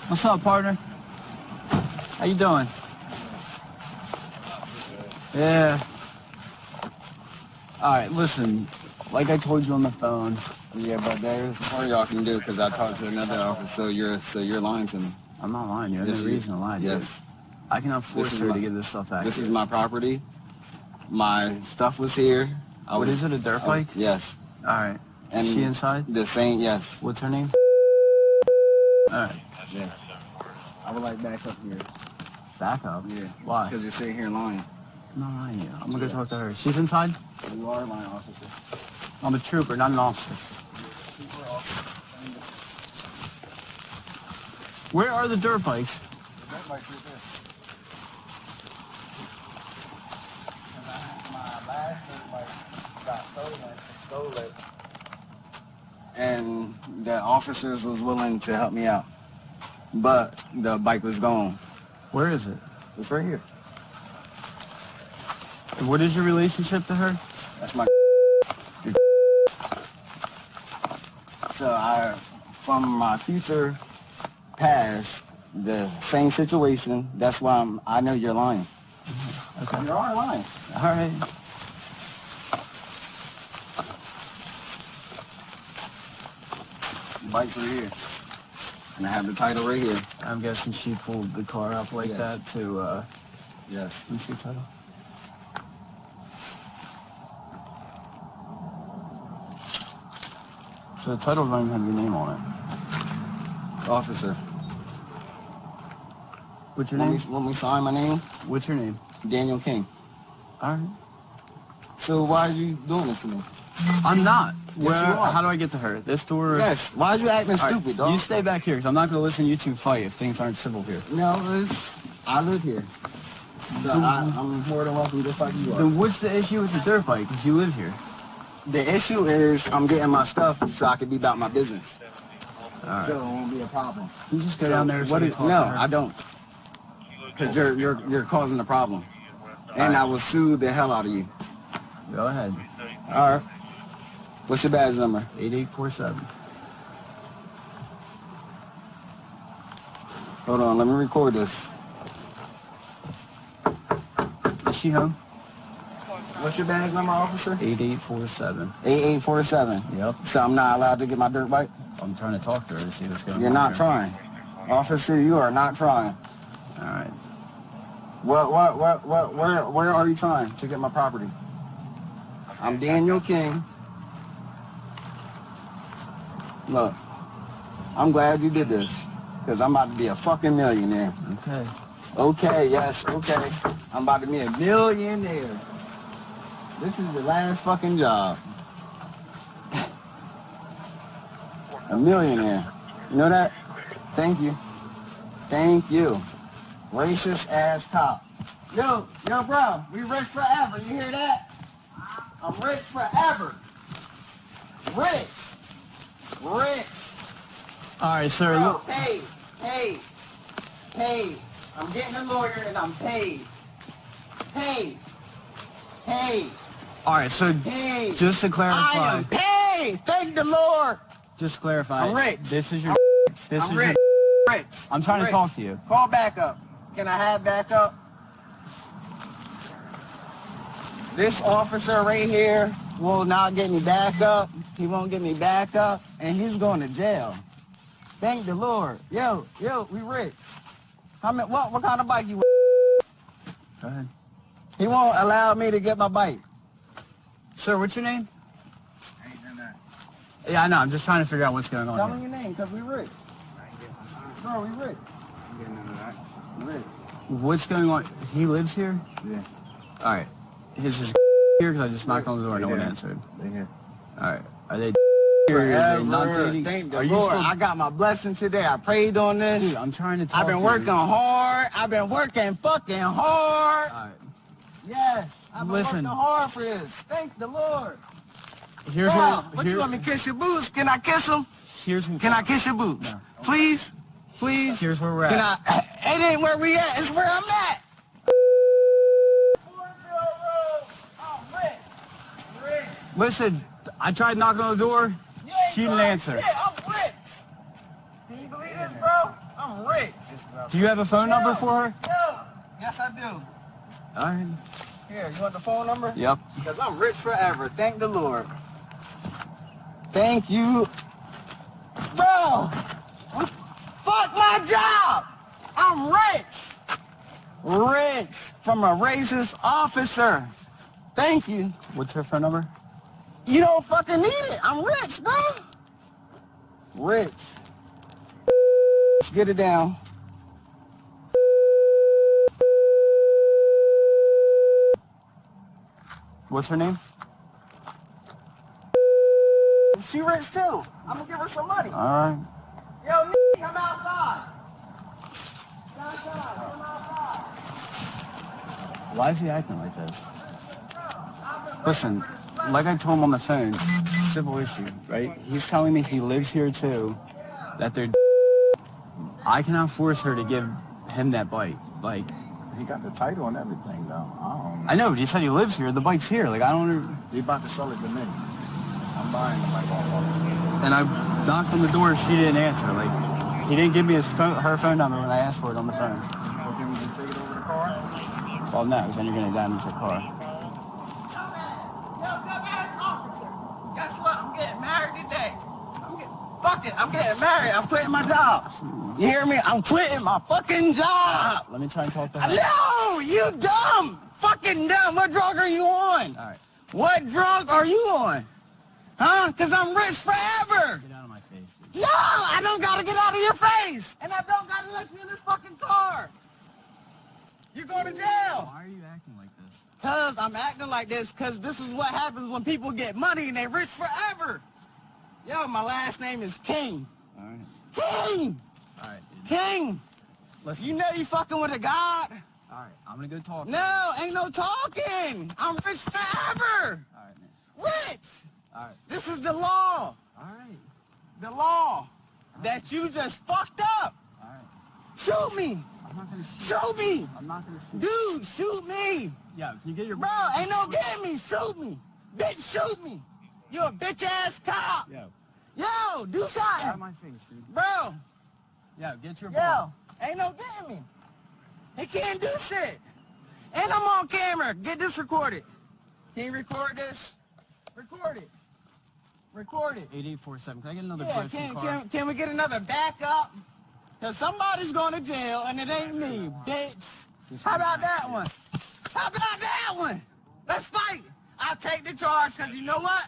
What's up, partner? How you doing? Yeah. All right, listen. Like I told you on the phone. Yeah, but there's more y'all can do because I talked to another officer. So you're lying to me. I'm not lying to you. I have no reason to lie to you. Yes. I cannot force her to give this stuff back. This is my property. My stuff was here. What is it? A dirt bike? Yes. All right. And is she inside? The same. Yes. What's her name? All right. Yes. I would like back up here. Back up? Yeah. Why? Because you're sitting here lying. I'm not lying to you. I'm gonna go talk to her. She's inside? You are lying, officer. I'm a trooper, not an officer. Where are the dirt bikes? The dirt bike's right there. My last dirt bike got stolen. And the officers was willing to help me out. But the bike was gone. Where is it? It's right here. What is your relationship to her? That's my So from my future past, the same situation, that's why I know you're lying. Okay. You are lying. All right. Bike's right here. And I have the title right here. I'm guessing she pulled the car up like that to, Yes. let me see the title. So the title doesn't even have your name on it. Officer. What's your name? Want me sign my name? What's your name? Daniel King. All right. So why are you doing this to me? I'm not. Yes, you are. How do I get to her? This door? Yes. Why are you acting All right, stupid, dog? You stay back here, because I'm not going to listen to you two fight if things aren't civil here. No, I live here. So I'm more than welcome just like you are. Then what's the issue with the dirt bike if you live here? The issue is I'm getting my stuff so I can be about my business. All right. So it won't be a problem. You just go down there and what talk is, to No, her. I don't. Because you're causing a problem. And I will sue the hell out of you. Go ahead. All right. What's your badge number? 8847. Hold on, let me record this. Is she home? What's your badge number, officer? 8847. 8847. Yep. So I'm not allowed to get my dirt bike? I'm trying to talk to her to see what's going on. You're not here. trying. Officer, you are not trying. All right. Where are you trying to get my property? I'm Daniel King. Look, I'm glad you did this, because I'm about to be a fucking millionaire. Okay. Okay, yes, okay. I'm about to be a millionaire. This is the last fucking job. A millionaire. You know that? Thank you. Thank you. Racist ass cop. Yo, bro, we rich forever. You hear that? I'm rich forever. Rich. All right, sir. Bro, Look. paid. I'm getting a lawyer and I'm paid. Paid. All right, so Paid. just to clarify. I am paid. Thank the Lord. Just to clarify. I'm rich. This is your. I'm rich. Rich. I'm trying to talk to you. Call backup. Can I have backup? This officer right here will not get me back up. He won't get me back up, and he's going to jail. Thank the Lord. Yo, we rich. What kind of bike you? Go ahead. He won't allow me to get my bike. Sir, what's your name? I ain't done that. Yeah, I know. I'm just trying to figure out what's going on Tell here. me your name, because we rich. Bro, we rich. I'm getting none of that. We rich. What's going on? He lives here? Yeah. All right. His just here because I just knocked on the door and no one answered. They here. All right. Are they here? Are they not dating? Thank the Are you Lord. still... I got my blessing today. I prayed on this. Dude, I'm trying to talk I've been to working you. hard. I've been working fucking hard. All right. Yes. I've been Listen. working hard for this. Thank the Lord. Here's Bro, what you want me to kiss your boots? Can I kiss them? Can I kiss your boots? No. Please? Here's where we're at. Can I? It ain't where we at. It's where I'm at. Listen, I tried knocking on the door. Yeah, She didn't answer. Yeah, I'm rich. Can you believe this? this, bro? I'm rich. Do you have a phone number for her? Yo. Yes, I do. All right. Here, you want the phone number? Yep. Because I'm rich forever. Thank the Lord. Thank you. Bro, fuck my job. I'm rich. Rich from a racist officer. Thank you. What's her phone number? You don't fucking need it. I'm rich, bro. Rich. Get it down. What's her name? She rich too. I'm gonna give her some money. All right. Yo, come outside. Come outside. Why is he acting like this? Listen, like I told him on the phone, civil issue, right? He's telling me he lives here too, that they're... I cannot force her to give him that bike. Like, He got the title and everything, though. I know, but he said he lives here. The bike's here. Like, I don't... He about to sell it to me. I'm buying the bike off. And I knocked on the door. She didn't answer. Like, he didn't give me her phone number when I asked for it on the phone. Well, can we just take it over the car? Well, no, because then you're going to damage your car. Yo, dumbass officer. Guess what? I'm getting married today. Fuck it. I'm getting married. I'm quitting my job. You hear me? I'm quitting my fucking job. Let me try and talk to her. No, you dumb. Fucking dumb. What drug are you on? All right. What drug are you on? Huh? Because I'm rich forever. Get out of my face, dude. No, I don't got to get out of your face. And I don't got to let you in this fucking car. You go to jail. Why are you acting like this? Because I'm acting like this because this is what happens when people get money and they rich forever. Yo, my last name is King. All right. King. All right, dude. King. Listen. You know you fucking with a god? All right, I'm going to go talk. No, ain't no talking. I'm rich forever. All right, man. Rich. All right. This is the law. All right. The law that you just fucked up. All right. Shoot me. I'm not going to shoot. Shoot me. I'm not going to shoot. Dude, shoot me. Yeah, can you get your... Bro, ain't no getting me. Shoot me. Bitch, shoot me. You a bitch ass cop. Yo, Yo, do out of something. my face, dude. Bro, Yeah, get your yo, phone. ain't no getting me. He can't do shit. And I'm on camera. Get this recorded. Can you record this? Record it. Record it. 8847. Can I get another Yeah, British car? can we get another backup? Because somebody's going to jail and it ain't me, bitch. How about that one? How about that one? Let's fight. I'll take the charge because you know what?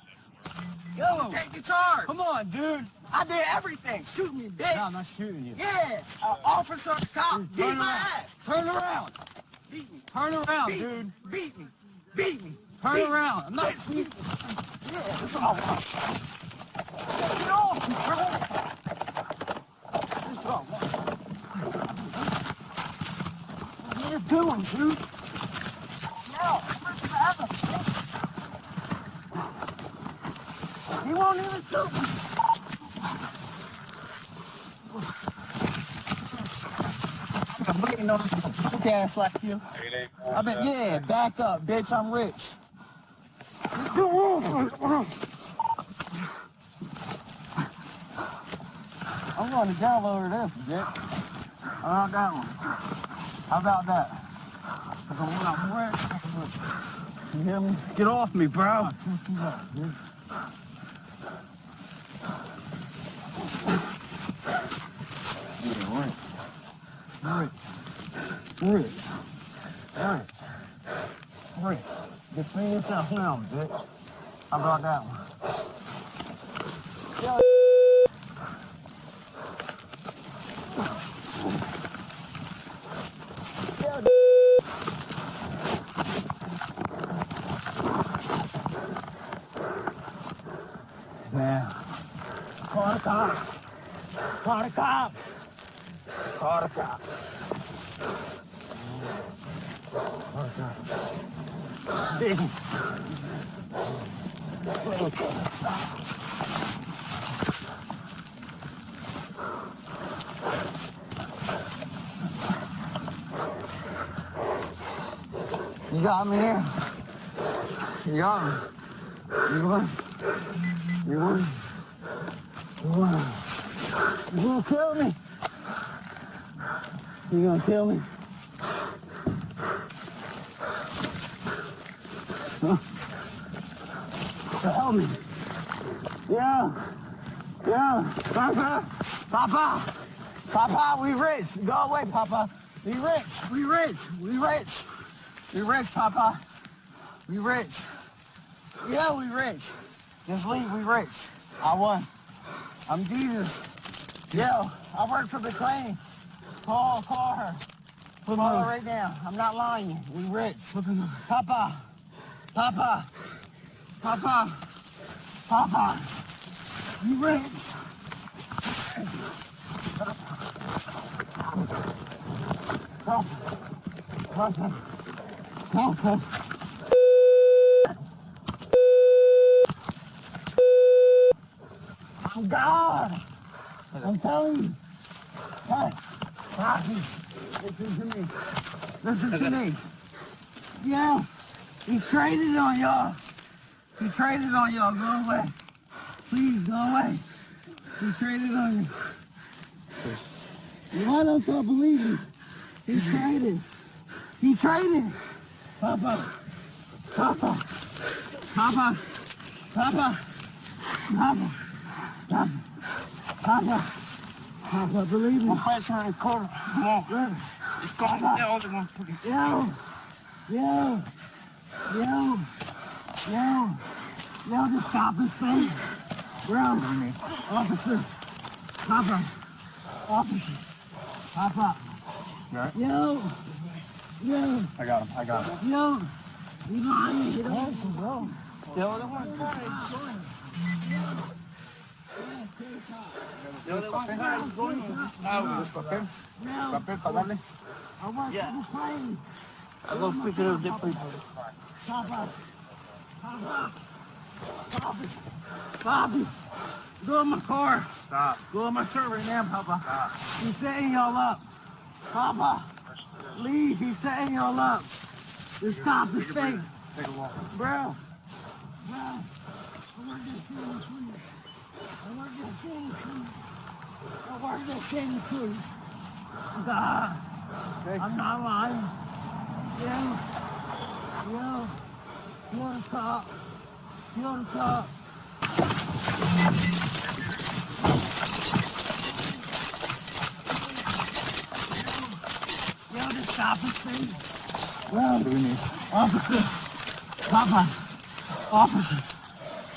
Yo, Take the charge. come on, dude. I did everything. Shoot me, bitch. No, I'm not shooting you. Yeah, officer, cop, Dude, beat turn my around. ass. Turn around. Beat me. Turn around, Beat dude. me. Beat me. Beat me. Turn Beat me. around. I'm not Bitch, shooting. yeah, that's all I want. Get off me, bro. That's all I want. What are you doing, dude? No, forever. He won't even shoot me. I'm waiting on this punk ass like you. I bet, yeah, back up, bitch. I'm rich. I'm going to jail over this, bitch. How about that one? How about that? Because when I'm rich, you hear me? Get off me, bro. Rich. Defend yourself now, bitch. How about that one? Yo. Man. Call the cops. Call the cops. Call the cops. Bitch. You got me here. You got me. You won. You won. You won. You gonna kill me. You gonna kill me? Help me. Yo. Papa, we rich. Go away, Papa. We rich, Papa. We rich. Yeah, we rich. Just leave, we rich. I won. I'm Jesus. Yo, I work for the claim. Call her. Call her right now. I'm not lying. We rich. Papa. You rich. Papa. Oh God! I'm telling you. Hey, Rocky, listen to me. Yeah, he traded on y'all. Go away. Please, go away. He traded on you. Why don't y'all believe me? He traded. Papa, believe me. My friend's trying to call. Come on. It's going to the other one. Yo, just stop this thing. Bro, officer. Papa. Yo. I got him. Yo. You lying. You don't bro. The other one. Papel para darle. Yeah. I'll go pick it up different. Bobby, go in my car. Stop. Go in my shirt right now, Papa. Stop. He's setting y'all up. Papa, leave. He's setting y'all up. Just stop this thing. Take a walk. Bro. I work this thing too. God. Okay. I'm not lying. Yo, the cop. Just stop this thing. What do we need? Officer.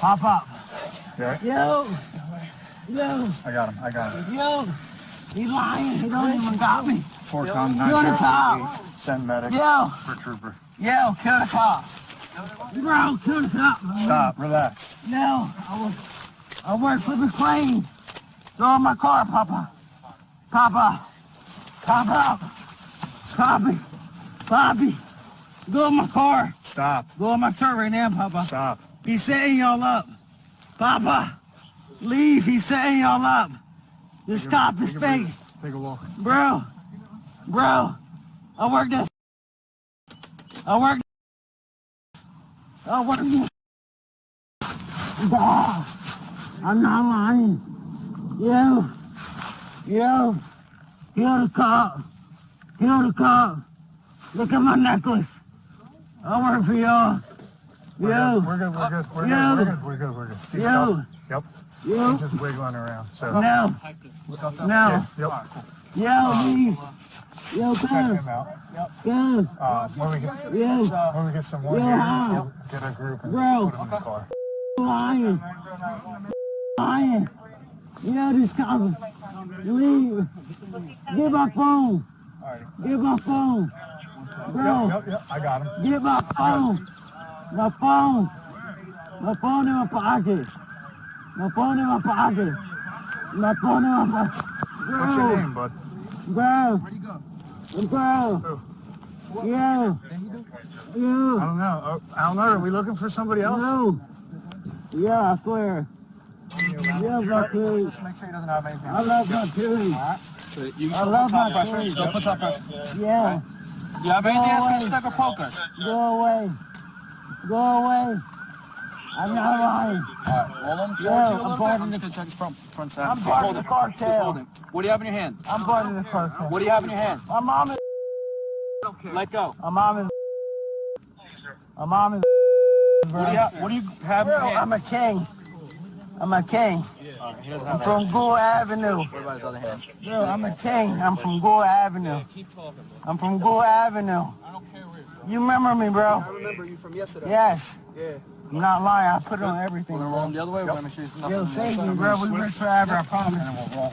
Pop up. Yeah. Yo. I got him. Yo. He lying. He don't even got me. 4-com, You're the cop. Send medic. Yo. For trooper. Kill the cop. Bro, kill the cop. Stop. Relax. No, I work for the plane. Go in my car, Papa. Bobby. Go in my car. Stop. Go in my shirt right now, Papa. Stop. He's setting y'all up. Papa, leave. He's setting y'all up. Just stop this thing. Take a walk. Bro. I work this. I'm not lying. Yo. Kill the cop. Look at my necklace. I work for y'all. Yo. We're good. He's Yo. tough. Yep. Yo. He's just wiggling around. So. No. Yeah, yep. Yo, leave. Yo, Check go. him out. Go. When we get some more here, we'll get a group and Bro. put them in the car. Lying. Yo, this cop. Leave. Get my phone. Get my phone. Bro. Yep. I got him. Get my phone. My phone in my pocket. What's your name, bud? Bro. Yo. I don't know. Are we looking for somebody else? No. Yeah, I swear. Yeah, my kids. Just make sure he doesn't have anything. I love my kids. You I love my pressure. kids. Still put top pressure. Yeah. You have anything else? Can you stick or poke us? Go away. I'm not lying. Alright, hold him. Yo, I'm part of I'm the... just gonna check his front side. I'm part of the Just cartel. hold him. What do you have in your hand? I'm part of the cartel. What do you have in your hand? My mom is... Let go. My mom is... My mom is... What do you have in your Bro, hand? I'm a king. I'm a king. Alright, he doesn't I'm have from Gould Avenue. What about his other hand? Bro, I'm a king. I'm from Gould Avenue. I'm from Gould Avenue. I don't care where you're from. You remember me, bro? I remember you from yesterday. Yes. Yeah. I'm not lying. I put it on everything, We're gonna bro. roll him the other way. We're gonna make sure he's nothing. Yo, thank you, bro. We rich forever, I promise. And then we'll roll.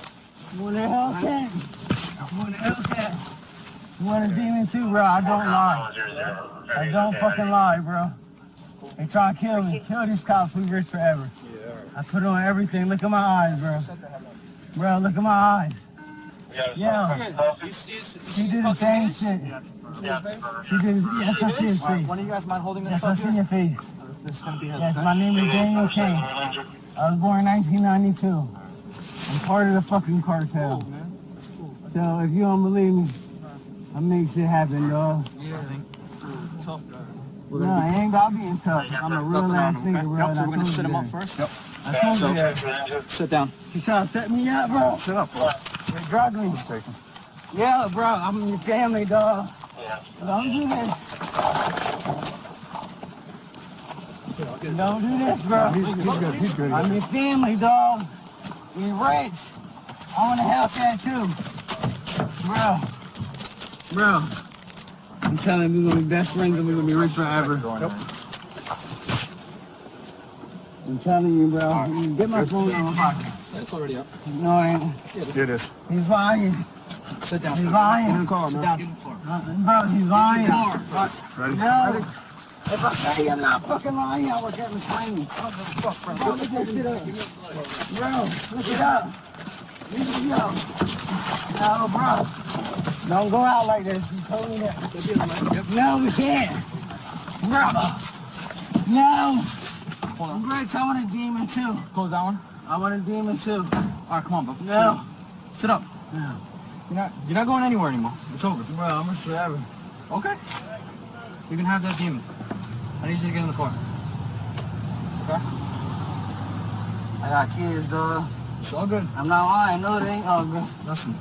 You want a Hellcat? You want a Hellcat? You want a demon too, bro? I don't lie. I don't fucking lie, bro. They try to kill me. Kill these cops. We rich forever. I put on everything. Look at my eyes, bro. Bro, look at my eyes. Yeah. She did the same shit. She did. Yes, I see his face. One of you guys mind holding this Yes, I stuff see here? your face. This is gonna be his. Yes, my name is Daniel King. I was born in 1992. I'm part of the fucking cartel. So if you don't believe me, I make shit happen, dog. No, I ain't gotta be in touch. I'm a real ass nigga, bro. Yep, so we're gonna sit him up first. Yep. I told you that. Sit down. You trying to set me up, bro? Sit up, bro. You're drugging me. Take him. Yeah, bro, I'm in your family, dog. Don't do this. Don't do this, bro. He's good. He's good. I'm your family, dog. We rich. I want to help that too. Bro. I'm telling you, we're gonna be best friends and we're gonna be rich forever. Yep. I'm telling you, bro. Get my phone out of my pocket. It's already up. No, it ain't. It is. He's lying. Sit down. He's lying. Get in the car, man. Sit down. Bro, he's lying. Ready? No. If I say I'm not fucking lying, I will get McClane. Bro, look that shit up. Bro, look it up. Look it up. No, bro. Don't go out like this. You told me that. No, we can't. Bro. No. I'm rich. I want a demon too. Close that one. I want a demon too. Alright, come on, bro. No. Sit up. No. You're not going anywhere anymore. It's over. Bro, I'm a forever. Okay. You can have that demon. I need you to get in the car. Okay? I got kids, dog. It's all good. I'm not lying. No, they ain't all good. Listen.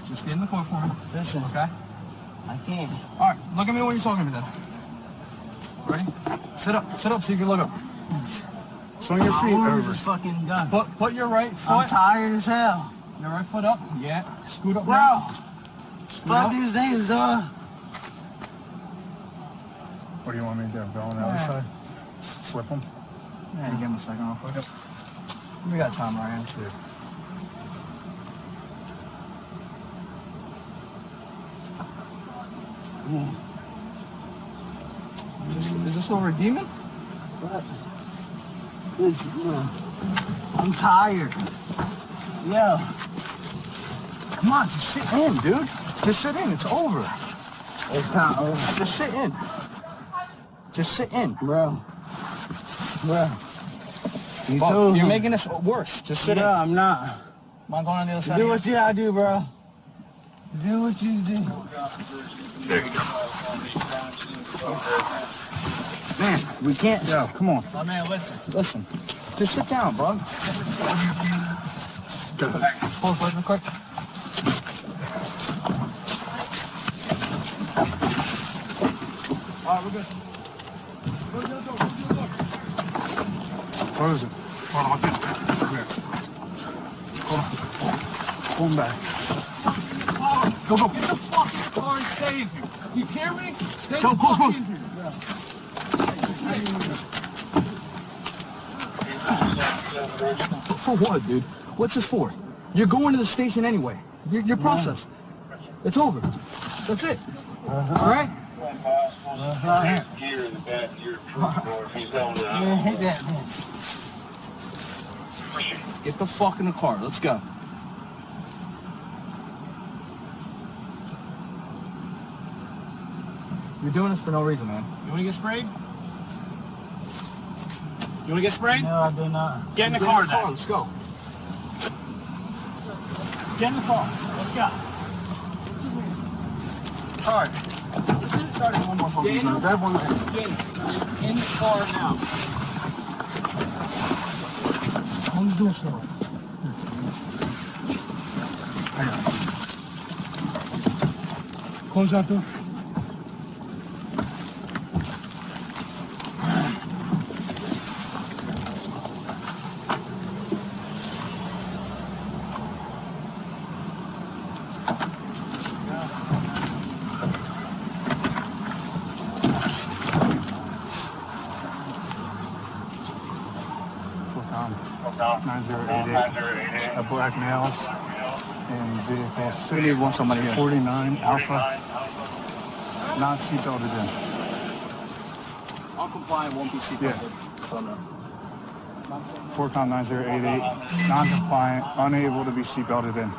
Just get in the car for me. Listen, Okay? I can't. Alright, look at me when you're talking to me then. Ready? Sit up so you can look up. Swing your feet My arms over. is fucking done. Put your right I'm foot. tired as hell. Your right foot up. Yeah. Scoot up. Bro, Now. Scoot fuck up. these things, dog. What do you want me to do? Go on the other side? Flip them? Yeah, you give him a second real quick. We got time right here. Is this over a demon? What? I'm tired. Yo. Come on, just sit in, dude. Just sit in. It's over. It's not over. Just sit in. Just sit in. Bro. Well, you're making this worse. Just sit Bro, in. I'm not. Am I going on the other side? Do what you gotta do, bro. Do what you do. Man, we can't. Yo, come on. My man, listen. Just sit down, bro. Pause real quick. All right, we're good. Close it. Hold on, come here. Pull him back. Go. Get the fucking car and stay in here. You hear me? Stay Go, the close. fuck in here. For what, dude? What's this for? You're going to the station anyway. Your process. It's over. That's it. All right? Hit that bitch. Get the fuck in the car. Let's go. You're doing this for no reason, man. You wanna get sprayed? You wanna get sprayed? No, I do not. Get in the car then. Let's go. Get in the car. Let's go. All right. Starting one more Get in. Grab one. Get in the car now. I'm doing so. Close that door. Tom, 9088. A black male in vehicle We need one somebody here. 49 Alpha. Not seatbelted in. Uncompliant, won't be seatbelted. Yeah. 4Com 9088. Non-compliant, unable to be seatbelted in.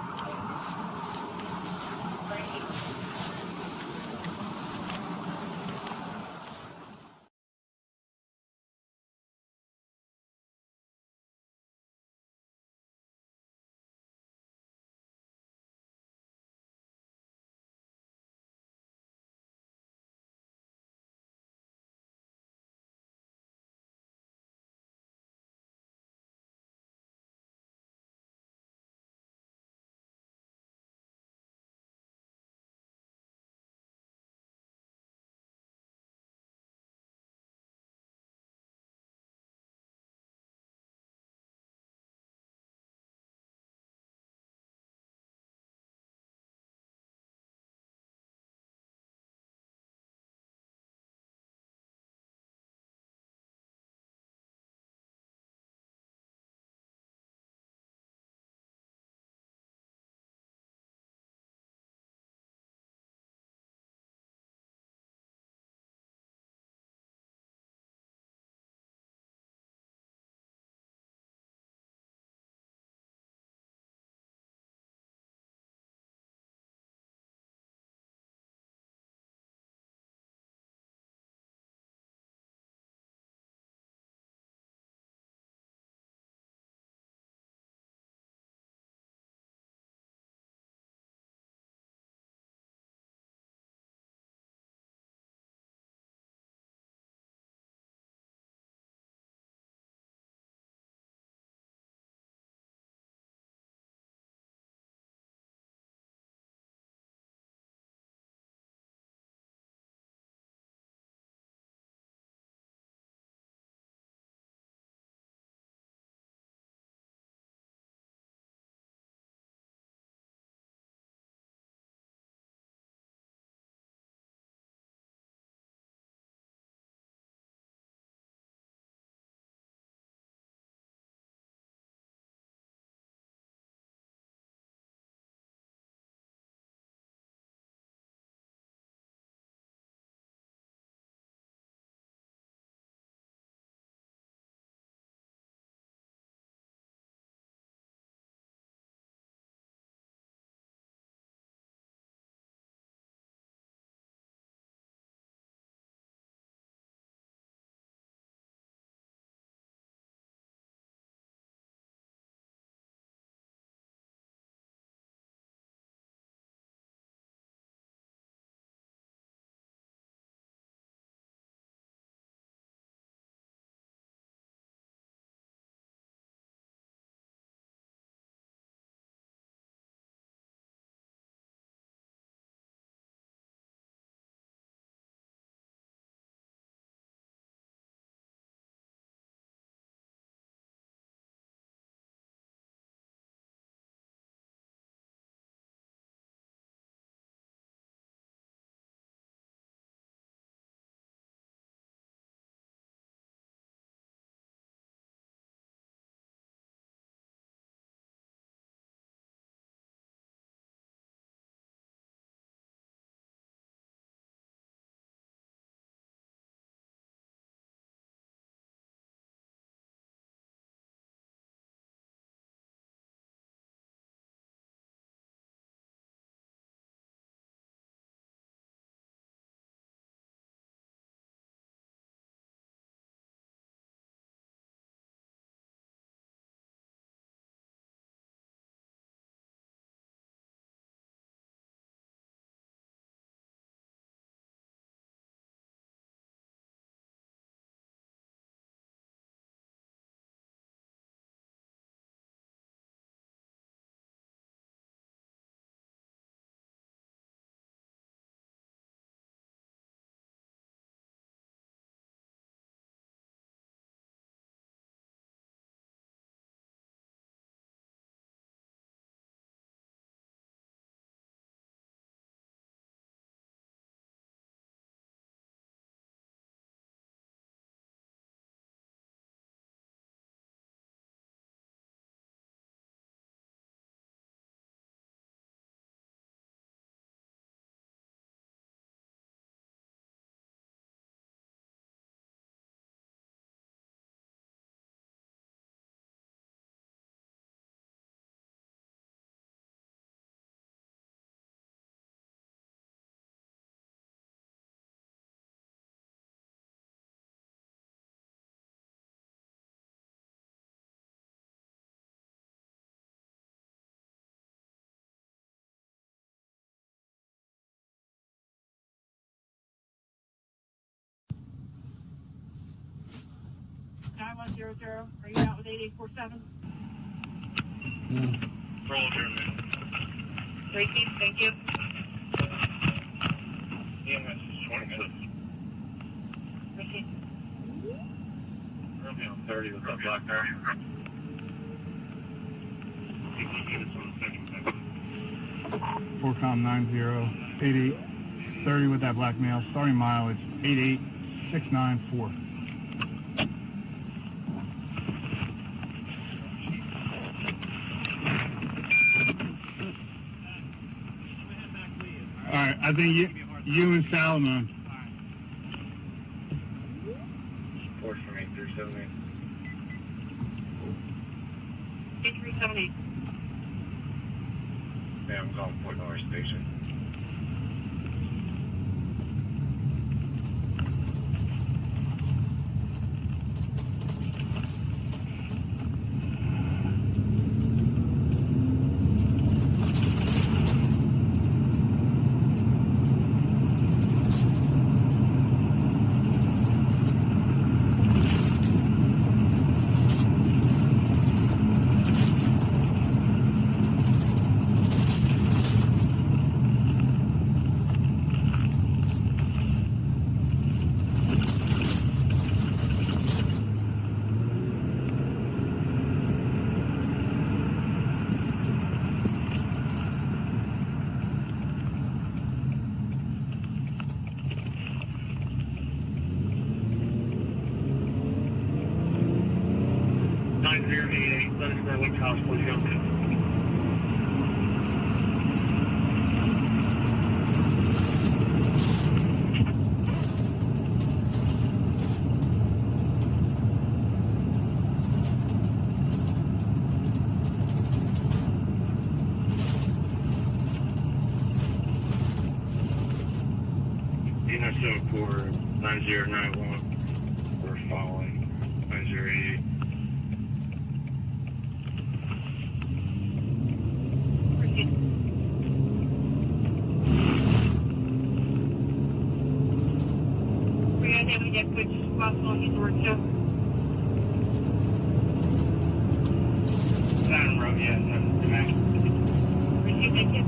900. Are you out with 8847? Roll here, man. Tracy, thank you. EMS is 20 minutes. Tracy. Early on 30 with that black car. Units on the second second. 4Com 90, 8830 with that black male. Starting mileage 88694. All right, I think you and Salomon. Force from 8378. 8378. Yeah, I'm calling Fort North Station. House, please go to. Unit 74 9091. We're following 9088. We're going to have a quick scuffle on his work, too. Saturn Road, yeah, that's the max. Receive, thank you.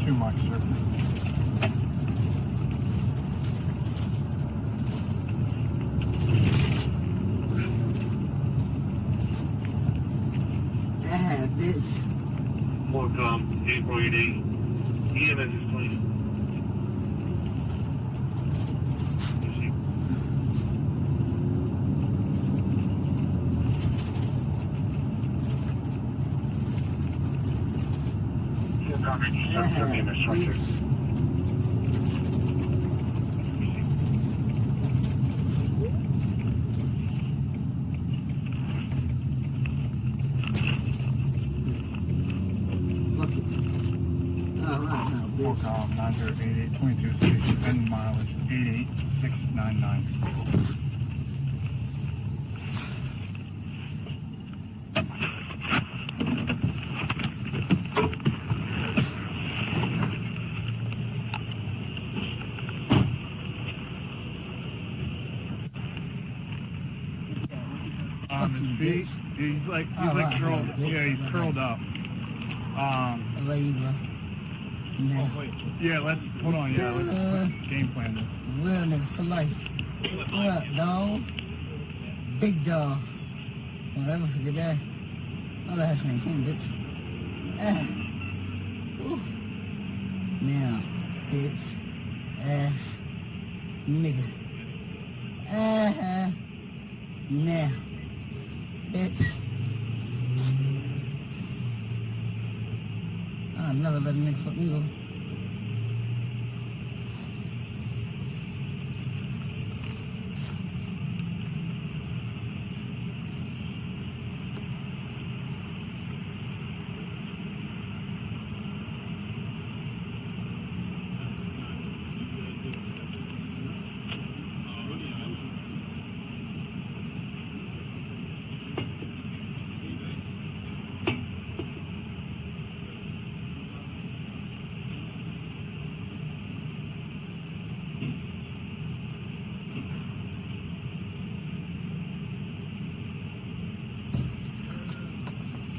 too much, sir. Ah, bitch. 4Com 848. EMS is clean. Fuck it. All right, now, bitch. 4Com 9088 22 station and mileage 88699. His feet, he's like curled, yeah, he's curled up. I love you, bro. Nah. Yeah, hold on, let's game plan this. Real nigga for life. What up, dog? Big dog. Don't ever forget that. My last name King, bitch. Ah. Woo. Now, bitch. Ass. Nigga. Now. Bitch. I'll never let a nigga fuck me over.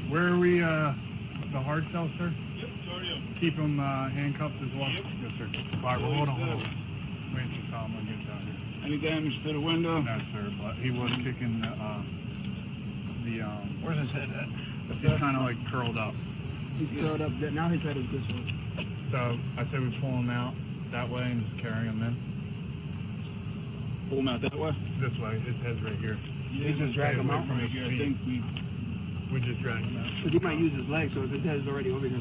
Where are we, the hard cell, sir? Yep, sorry. Keep him handcuffed as well? Yep. Yes, sir. All right, well, hold on. Wait until Solomon gets out here. Any damage to the window? No, sir, but he was kicking the Where's his head at? he's kind of like curled up. He's curled up. Now his head is this way. So I said we pull him out that way and just carry him in. Pull him out that way? This way, his head's right here. You just drag him out from his here. I feet. think We just drag him out. Because he might use his leg, so if his head is already over here,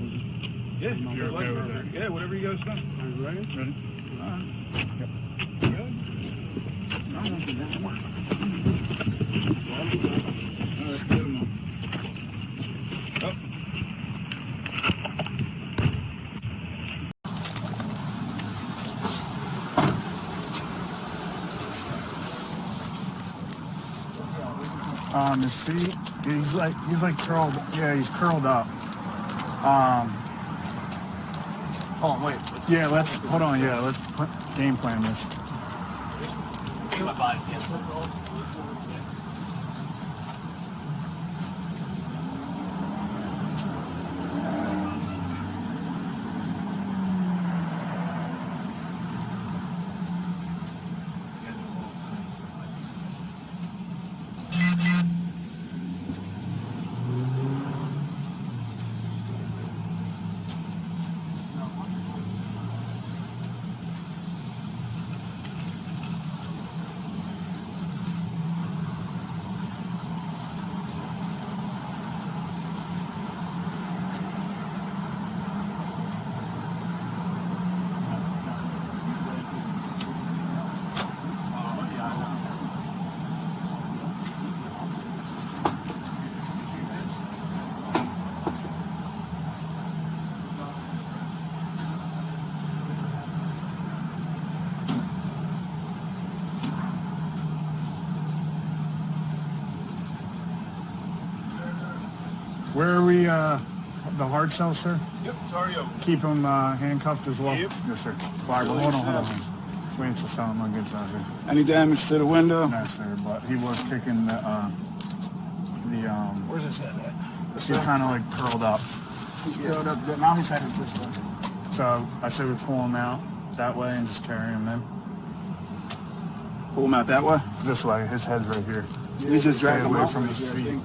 yeah, You're okay with that? yeah, whatever you guys done. Ready? Yep. I don't think that works. His feet, he's like curled, yeah, he's curled up. Oh, wait. Yeah, let's game plan this. My body, yeah. Where are we, the hard cell, sir? Yep, sorry. Keep him handcuffed as well? Yep. Yes, sir. All right, well, hold on. Wait until Solomon gets out here. Any damage to the window? No, sir, but he was kicking the Where's his head at? he's kind of like curled up. He's curled up. Now his head is this way. So I say we pull him out that way and just carry him in. Pull him out that way. This way. His head's right here. We just drag Stay him away out from his feet.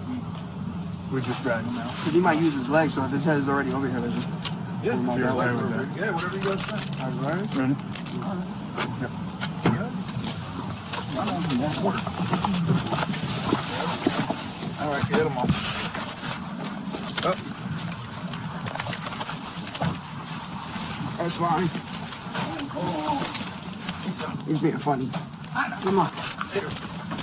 We just drag him out. Because he might use his legs, so if his head is already over here, let's just Yeah, pull him out You're that way. okay with that? yeah, whatever you guys think. All right. Ready? All right, get him off. Up. That's fine. He's being funny. Come on.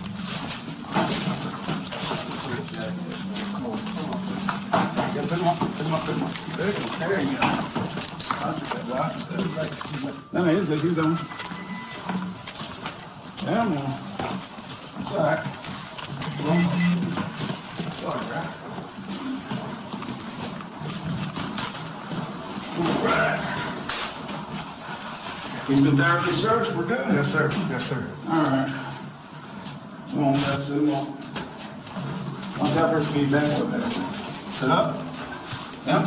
No, he's good. He's done. Yeah, man. It's all right. It's all right. All right. Physical therapy search, we're good. Yes, sir. Yes, sir. All right. Come on, that's it. On that first feedback. Sit up. Yeah.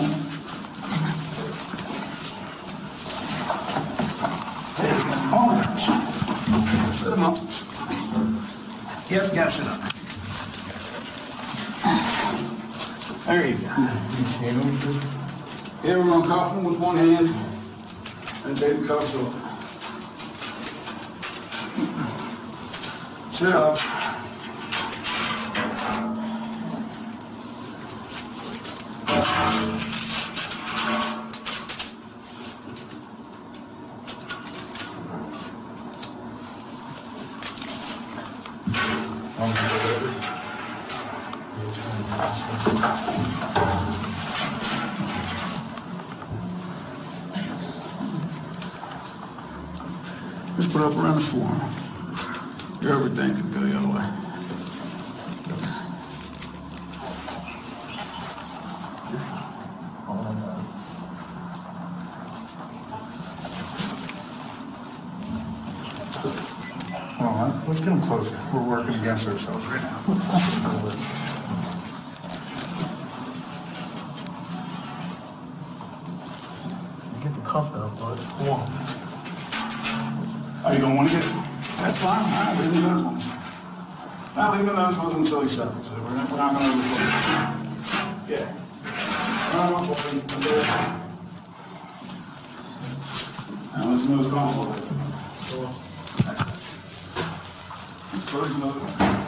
Hold on. Sit him up. Yep, got sit up. There you go. Here we're going to cuff him with one hand and take the cuffs off. Sit up. Just put up around his forearm. Everything can go the other way. All right. Let's get him closer. We're working against ourselves right now. Get the cuff out, bud. Come on. Oh, you don't want to get it? That's fine. All right, leave him those ones. Now leave him those ones until he settles. We're not going to overlook it. Yeah. Now let's move on. Close him over.